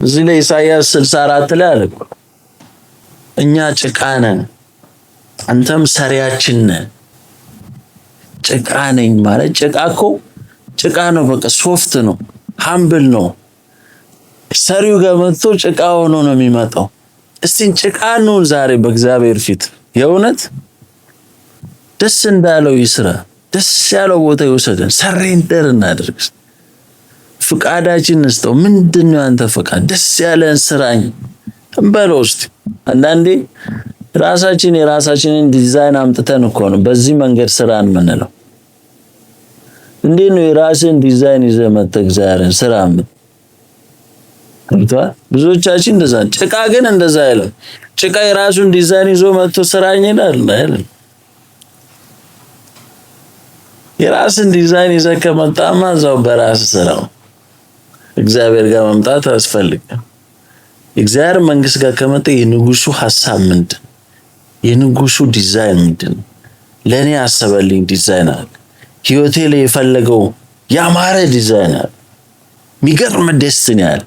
እዚህ ላይ ኢሳይያስ 64 ላይ አለ እኛ ጭቃ ነን አንተም ሰሪያችን ነህ። ጭቃ ነኝ ማለት ጭቃ እኮ ጭቃ ነው፣ በቃ ሶፍት ነው፣ ሃምብል ነው። ሰሪው ጋር መጥቶ ጭቃ ሆኖ ነው የሚመጣው። እስቲ ጭቃ ነው ዛሬ በእግዚአብሔር ፊት የእውነት ደስ እንዳለው ይስራ፣ ደስ ያለው ቦታ ይወሰደን፣ ሰሬንደር እናድርግ፣ ፍቃዳችን እንስጠው። ምንድነው አንተ ፍቃድ? ደስ ያለን ስራኝ እንበለው። እስቲ አንዳንዴ የራሳችንን ዲዛይን አምጥተን እኮ ነው በዚህ መንገድ ስራን የምንለው። እንዴት ነው የራስን ዲዛይን ይዘህ መጥተህ እግዚአብሔርን ስራ ምን ብዙዎቻችን እንደዛ። ጭቃ ግን እንደዛ አይደለም። ጭቃ የራሱን ዲዛይን ይዞ መጥቶ ስራኝ ይላል። የራስን ዲዛይን ይዘህ ከመጣማ እዛው በራስ ስራው እግዚአብሔር ጋር መምጣት አያስፈልግም። እግዚአብሔር መንግስት ጋር ከመጣ የንጉሱ ሐሳብ ምንድን? የንጉሱ ዲዛይን ምንድን? ለኔ ያሰበልኝ ዲዛይን አለ። ህይወቴ ላይ የፈለገው ያማረ ዲዛይን አለ። የሚገርም ደስቲኒ አለ።